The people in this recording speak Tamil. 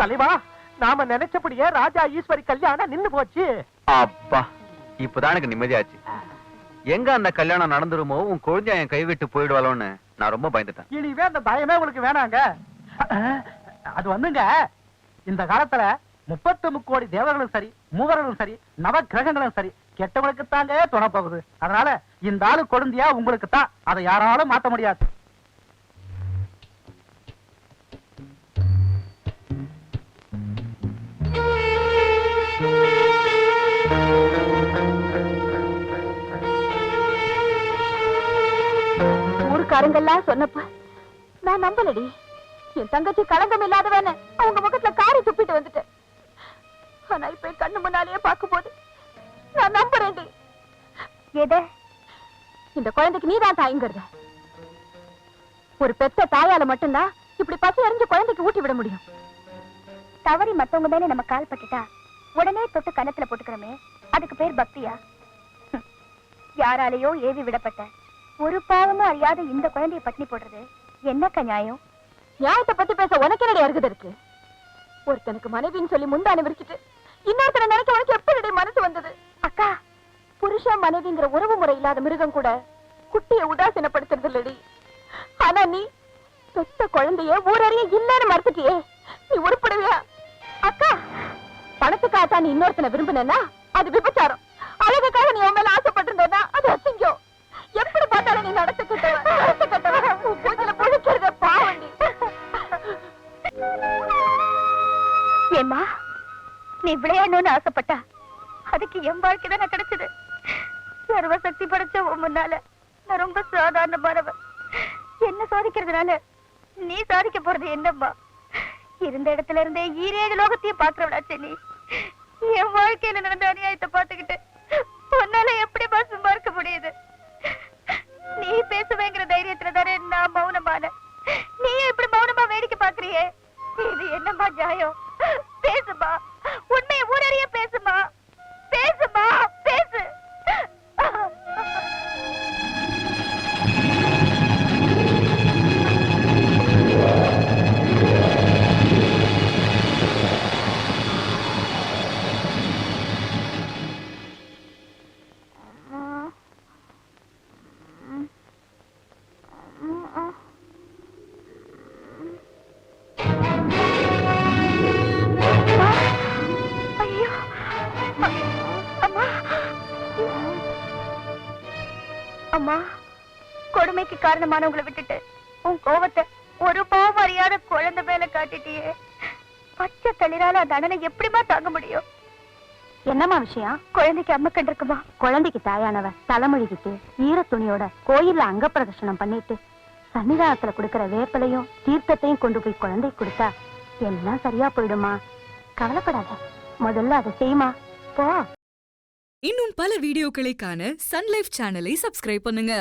தலைவா, நாம நினைச்சபடியே ராஜா ஈஸ்வரி கல்யாணம் நின்னு போச்சு. அப்பா, இப்பதான் எனக்கு நிம்மதியாச்சு. எங்க அந்த கல்யாணம் நடந்துருமோ, உன் குழந்தை என் கை விட்டு போயிடுவாளோன்னு நான் ரொம்ப பயந்துட்டேன். இனிமே அந்த பயமே உங்களுக்கு வேணாங்க. அது வந்துங்க, இந்த காலத்துல 33 கோடி தேவர்களும் சரி, மூவர்களும் சரி, நவ கிரகங்களும் சரி, கெட்டவங்களுக்கு தாங்க துணை போகுது. அதனால இந்த ஆளு கொழுந்தியா உங்களுக்கு தான், அதை யாராலும் மாத்த முடியாது. ஊருக்காரங்கெல்லாம் சொன்னப்ப நான் நம்பலடி. என் தங்கச்சி களங்கம் இல்லாதவன அவங்க முகத்துல காரி துப்பிட்டு வந்துட்டேன். ஆனா இப்ப கண்ணு முன்னாலேயே பார்க்கும்போது நான் நம்புறேன்டி. எத? இந்த குழந்தைக்கு நீதான் தாய்ங்கிறத. ஒரு பெத்த தாயால மட்டும்தான் இப்படி பசி அறிஞ்ச குழந்தைக்கு ஊட்டி விட முடியும். தவறி மத்தவங்க மேல நம்ம கால் பட்டுட்டா உடனே தொட்டு கன்னத்துல போட்டுக்கிறோமே, அதுக்கு பேர் பக்தியா? யாராலேயோ ஏவி விடப்பட்ட ஒரு பாவமும் அறியாத இந்த குழந்தைய பட்டினி போடுறது என்னக்கா நியாயம்? நியாயத்தை பத்தி பேச உனக்கு என்னடி அருகதை இருக்கு? ஒருத்தனுக்கு மனைவின்னு சொல்லி முந்தானி விரிச்சிட்டு இன்னொருத்தனை நினைக்க உனக்கு எப்படி மனசு வந்தது? அக்கா, புருஷன் மனைவிங்கிற உறவு முறை இல்லாத மிருகம் கூட குட்டியை உதாசீனப்படுத்துறது இல்லடி. ஆனா நீ பெத்த குழந்தைய ஊரறிய இல்லன்னு மறுத்துட்டியே, நீ உருப்படவியா? அக்கா, பணத்துக்காக நீ இன்னொருத்தனை விரும்பினா அது விபச்சாரம். அழகுக்காக நீ உன் மேல ஆசைப்பட்டிருந்தா அது அசிங்கம். எப்படி பார்த்தாலும் நீ நடத்த கட்டவன் பூஜையில பொழிக்கிறத பாவண்டி. ஏம்மா, நீ விளையாடணும்னு ஆசைப்பட்டா அதுக்கு என் வாழ்க்கை தானே கிடைச்சது. சர்வசக்தி படைச்ச உன் முன்னால நான் ரொம்ப சாதாரணமானவன். என்ன சாதிக்கிறதுனால நீ சாதிக்க போறது என்னம்மா? இருந்த இடத்துல இருந்தே 7 லோகத்தையும் பாக்குறவளாச்சே நீ. என் வாழ்க்கையில நடந்த அநியாயத்தை பார்த்துக்கிட்டு உன்னால எப்படி சும்மா இருக்க முடியுது? நீ பேசுவேங்கிற தைரியத்துல தானே நான் மௌனமான. நீ இப்படி மௌனமா வேடிக்கை பாக்குறியே, இது என்னம்மா நியாயம்? பேசுமா, உண்மையை ஊரறிய பேசுமா, பேசுமா, பேசு. அம்மா, கொடுமைக்கு காரணமானவங்களை விட்டுட்டு உன் கோபத்தை ஒரு பாவம் அறியாத குழந்தை மேல காட்டிட்டியே. பச்சை தளிரால அந்த அண்ணனை எப்படிமா தாங்க முடியும்? என்னம்மா விஷயம்? குழந்தைக்கு அம்மா கண்டிருக்குமா? குழந்தைக்கு தாயானவ தலைமொழிக்கிட்டு ஈர துணியோட கோயில்ல அங்க பிரதர்ஷனம் பண்ணிட்டு சன்னிதானத்துல கொடுக்கிற வேப்பலையும் தீர்த்தத்தையும் கொண்டு போய் குழந்தை கொடுத்தா எல்லாம் சரியா போயிடுமா. கவலைப்படாத, முதல்ல அதை செய்யுமா, போ. இன்னும் பல வீடியோக்களை காண சன் லைஃப் சேனலை சப்ஸ்கிரைப் பண்ணுங்க.